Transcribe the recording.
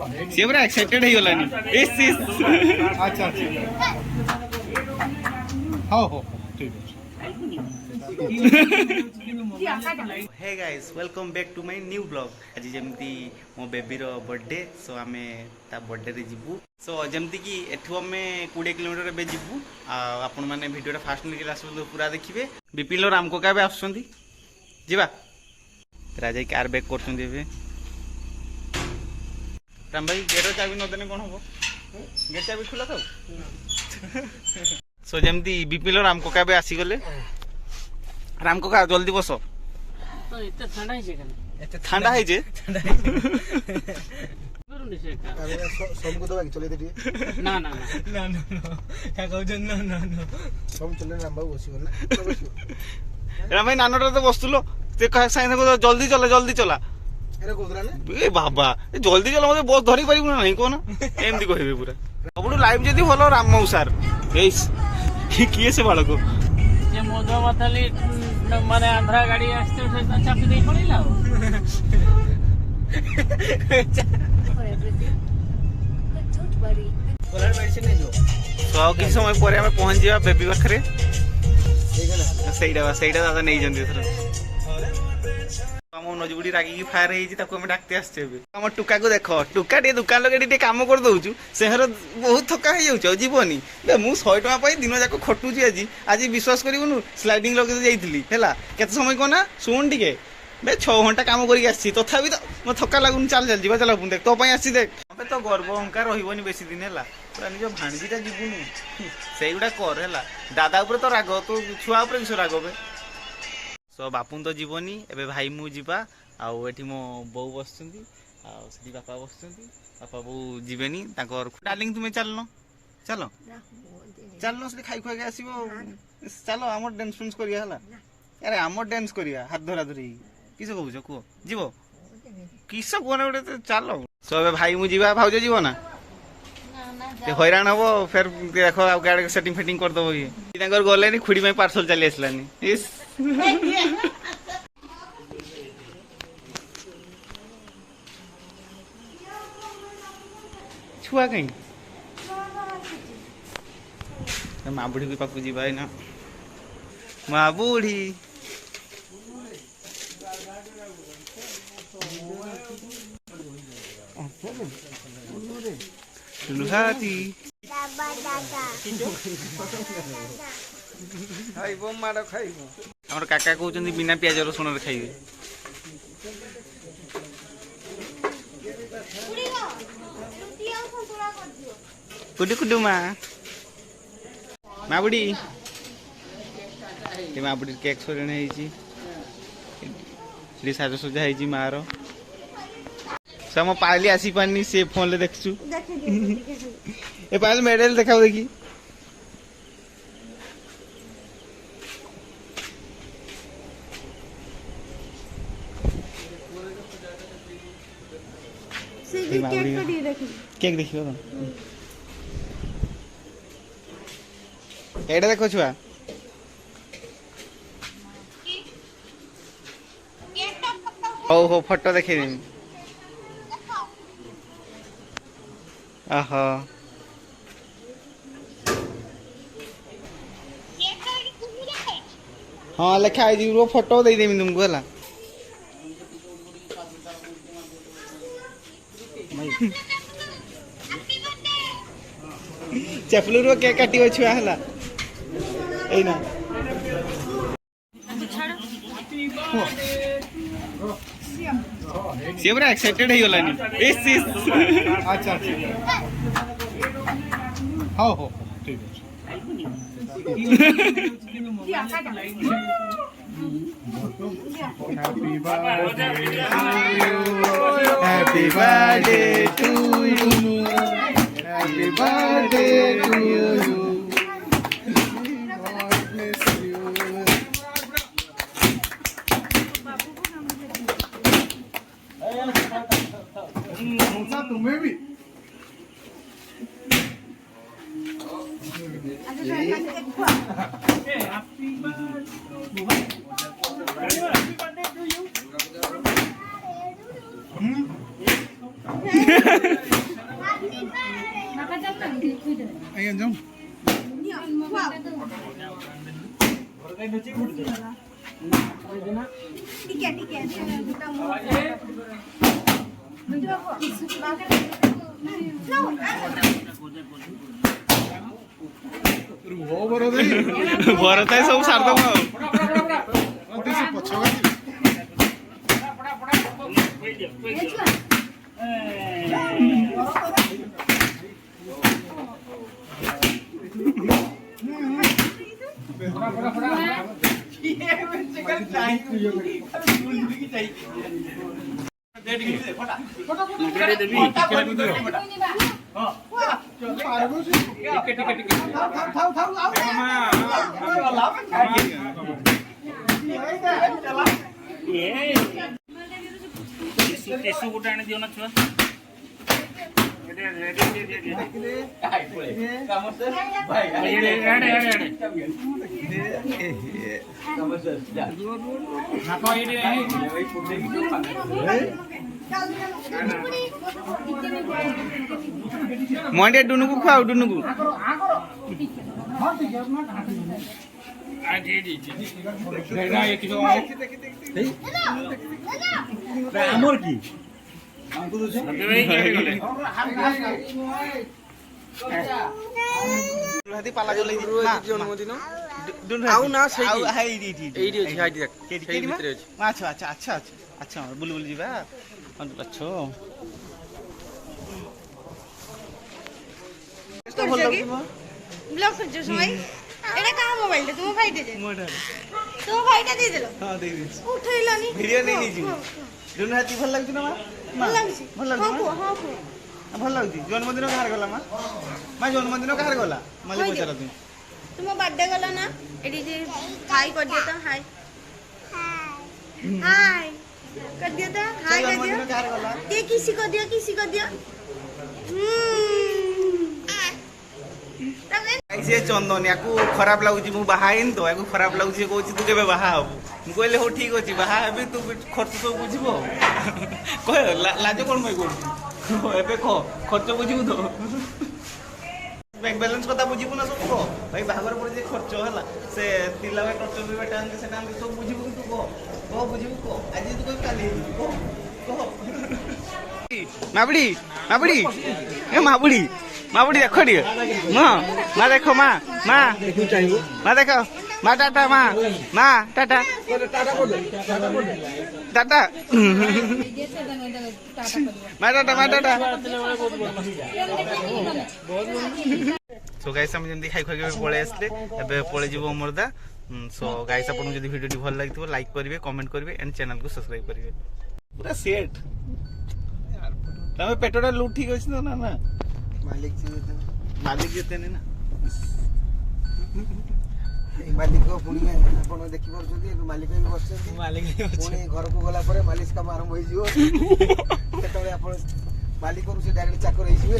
सी पूरा एक्साइटेड हो गलानी इस अच्छा अच्छा हाँ हो ठीक है hey guys welcome back to my new blog आज जमती मो बेबी रो बर्थडे सो आमे ता बर्थडे रे जिबू सो जमती कि एठू आमे 20 किलोमीटर बे जिबू आपण माने वीडियो फास्ट निकल लास्ट पूरा देखिबे बिपिन रो राम को काबे आछंती जिबा राजा कार बैक करछंती बे राम भाई गेट चाबी न देने कोन हो गेट चाबी खुला था सो जमती बिपिन रो राम को काबे आसी गले राम को का जल्दी बसो तो इतना ठंडा है जे एते ठंडा है जे करूनी से का सोम को दबा के चले दे ना ना ना ना ना क्या कहू जन ना ना ना सोम चले राम बाबू बसी गला राम भाई नानोटा तो बसतुलो ते कह साइन को जल्दी चला एरे कोदरा ने ए बाबा ए जल्दी चला मते बस धरि पारिबु ना नहीं कोन एमदी कहबे पूरा सबुठु लाइव जदी भलो राम मौसार एस किए से बाळको जे मोदो माथाली माने आंध्रा गाड़ी आस्ते से चापी दे पड़िला कोलर मेडिसिन ने जो तो किसी समय पर हमें पहुंच जावा बेबी पाखरे ସେଇଟା ଦାଦା ନେଇଛନ୍ତି ଏଥର ଆମ ନଜବୁଡି ରାଗିକି ଫାୟାର ହେଇଛି ତାକୁ ଆମେ ଡାକତେ ଆସିଛେ ଏବେ ଆମ ଟୁକାକୁ ଦେଖ ଟୁକା ଟିକେ ଦୋକାନ ଲଗେଇ ଟିକେ କାମ କରିଦଉଛୁ ସେହର ବହୁତ ଥକା ହେଇଯାଉଛି ଆଉ ଯିବନି ମୁଁ 100 ଟଙ୍କା ପାଇଁ ଦିନ ଯାକ ଖଟୁଛି ଆଜି ବିଶ୍ୱାସ କରିବୁନୁ ସ୍ଲାଇଡିଂ ଲଗେଇ ଯାଇଥିଲି ହେଲା କେତେ ସମୟ କନା ଶୁଣ ଟିକେ ବେ 6 ଘଣ୍ଟା କାମ କରିକି ଆସିଛି ତଥାପି ତ ମୋ ଥକା ଲାଗୁନି ଚାଲ ଯିବା ଚାଲ ଦେଖ ତୋ ପାଇଁ ଆସିଛି ଦେଖ ଆମେ ତ ଗର୍ବ ଅହଙ୍କାର ରହିବନି ବେଶୀ ଦିନ ହେଲା ପୁରା ନିଜ ଭାଣିଜିଟା ଯିବୁନୁ ସେଇଗୁଡ଼ା କର ହେଲା ଦାଦା ଉପରେ ତ ରାଗ ତୋ ଛୁଆ ଉପରେ କିସ ରାଗ ବେ ସୋ ବାପୁନ ତ ଯିବନି ଏବେ ଭାଇ ମୁଁ ଯିବା ଆଉ ଏଠି ମୋ ବୋଉ ବସିଛନ୍ତି ଆଉ ସେଠି ବାପା ବସିଛନ୍ତି ବାପା ବୋଉ ଯିବେନି ତାଙ୍କର ଡାର୍ଲିଂ ତୁମେ ଚାଲନ ଚାଲ ସେଠି ଖାଇ ଖୁଆକି ଆସିବ ଚାଲ ଆମର ଡ୍ୟାନ୍ସ ଫ୍ୟାନ୍ସ କରିବା ହେଲା ଆରେ ଆମର ଡ୍ୟାନ୍ସ କରିବା ହାତ ଧରା ଧରି କିସ କହୁଛ କୁହ ଯିବ କିସ କୁହ ନା ଗୋଟେ ଚାଲ ସୋ ଏବେ ଭାଇ ମୁଁ ଯିବା ଭାଉଜ ଯିବ ନା ହଇରାଣ ହବ ଫେର ଦେଖ ଆଉ ଗାଡି ସେଟିଂ ଫେଟିଂ କରିଦବ ଇଏ ତାଙ୍କର ଗଲେନି ଖୁଡି ପାଇଁ ପାର୍ସଲ ଚାଲି ଆସିଲାନି ଛୁଆ କାହିଁ ମା ବୁଢୀ ପାଖକୁ ଯିବା ଏଇନା ମା ବୁଢୀ Happy खाइबो मार खाइबो हमर काका कहउछन बिना प्याज रसुन रे खाइबे कुडु कुडु मा बुडी ए मा बुडी केक सोरने हेची ली साजो सजा हेची मारो सम पाली आसी पानी से फोन ले देखछु ए पाल मेडल देखाओ देखी केक देखियो एडा देखो छुआ हो फोटो देखी आहा हाँ लिखा है वो फोटो दे देमी तुमको है चपलू रो केक काटी छुआ है एना सी पूरा एक्साइटेड हो गलानी इस अच्छा अच्छा हाँ हो ठीक है Happy birthday to you. Happy birthday to you. God bless you. तुम्हें भी Happy birthday to you. ଆଜ୍ଞା ଯାଉ ଭରତ ସବୁ ସାରିଦବ ଆଉ ପଛ टिशू गोटे आनी दियो ना छुआ ମଣ୍ଡିଆ ଡୁନୁକୁ ଖୁଆଉ ଡୁନୁକୁ ଆମର କି ପାଲା ଚଲେଇ ଜନ୍ମଦିନ ଆଉ ନା ସେଇଠି। ଏଇଠି ଅଛି ହାଇଟି ଯାକ କେଠି ଭିତରେ ଅଛି ଆଚ୍ଛା ଆଚ୍ଛା ଆଚ୍ଛା ଆଚ୍ଛା ଆଚ୍ଛା ବୁଲି ବୁଲି ଯିବା ଆଚ୍ଛ ଭଲ ଲାଗୁଛି ମ ব্লক করছো সবাই এটা কার মোবাইলটা তুমি ভাইটা দে তুমি ভাইটা দিয়ে দিল ହଁ ଦେଇଦେଇଛି উঠাইলানি ଭିଡ଼ିଓ ନେଇଯିବୁ ଡୁନୁ ହାତୀ ଭଲ ଲାଗୁଛି ନା ମା ଭଲ ଲାଗୁଛି ଭଲ ଲାଗୁଛି ହଁ ମା? କୁହ ହଁ କୁହ ଭଲ ଲାଗୁଛି ଜନ୍ମଦିନ କାହାର ଗଲା ମା ଜନ୍ମଦିନ କାହାର ଗଲା ମାଲି ପଚାର ତୁମେ তোমার বার্থডে গেল না এটি যে হাই কর দিও তো হাই হাই কর দিও তো হাই কর দিও ଜନ୍ମଦିନ କାହାର ଗଲା ये किसी को दियो तब ସେ ଚନ୍ଦନ ୟାକୁ ଖରାପ ଲାଗୁଛି ମୁଁ ବାହା ହେଇନି ତ ୟାକୁ ଖରାପ ଲାଗୁଛି ସେ କହୁଛି ତୁ କେବେ ବାହା ହବୁ ମୁଁ କହିଲି ହଉ ଠିକ ଅଛି ବାହା ହେବି ତୁ ଖର୍ଚ୍ଚ ସବୁ ବୁଝିବ କହ ଲାଜ କଣ ପାଇଁ କରୁଛୁ ଏବେ କହ ଖର୍ଚ୍ଚ ବୁଝିବୁ ତ ବ୍ୟାଙ୍କ ବାଲାନ୍ସ କଥା ବୁଝିବୁ ନା ସବୁ କହ ଭାଇ ବାହାଘର ପରେ ଯେ ଖର୍ଚ୍ଚ ହେଲା ସେ ପିଲା ଭାଇ ଟର୍ଚର ପିଇବାଟା ଆଣିକି ସେଟା ଆଣିକି ସବୁ ବୁଝିବୁ କି ତୁ କହ ବୁଝିବୁ କହ ଆଜି ତୁ କହିବୁ କାଲି ହେଇଯିବୁ କହ ମାବୁଡ଼ି ମାବୁଡ଼ି ଏ ମାବୁଡ଼ି ମାବୁଡ଼ି ଦେଖ ଟିକେ ମା ଦେଖ ମା ଦେଖ ମା ଟାଟା ମା ଟାଟା ଟାଟା ମା ଟାଟା ସୋ ଗାଇସ୍ ଆମେ ଯେମିତି ଖାଇ ଖାଇକି ପଳେଇ ଆସିଲେ ଏବେ ପଳେଇ ଯିବ ଅମରଦା ସୋ ଗାଇସ୍ ଆପଣଙ୍କୁ ଯଦି ଭିଡ଼ିଓଟି ଭଲ ଲାଗିଥିବ ଲାଇକ୍ କରିବେ କମେଣ୍ଟ କରିବେ ଏଣ୍ଡ ଚ୍ୟାନେଲକୁ ସବସ୍କ୍ରାଇବ୍ କରିବେ ପୁରା ସେଟ୍ ତମେ ପେଟଟା ଲୁଟ୍ ଠିକ ଅଛି ତ ନା ମାଲିକ ଯେତେ ନା ମାଲିକ ପୁଣି ଆପଣ ଦେଖିପାରୁଛନ୍ତି ଏବେ ମାଲିକ ବି ବସିଛନ୍ତି ପୁଣି ଘରକୁ ଗଲା ପରେ ମାଲିସ କାମ ଆରମ୍ଭ ହେଇଯିବ ସେତେବେଳେ ଆପଣ ମାଲିକରୁ ସେ ଡାଇରେକ୍ଟ ଚାକର ହେଇଯିବେ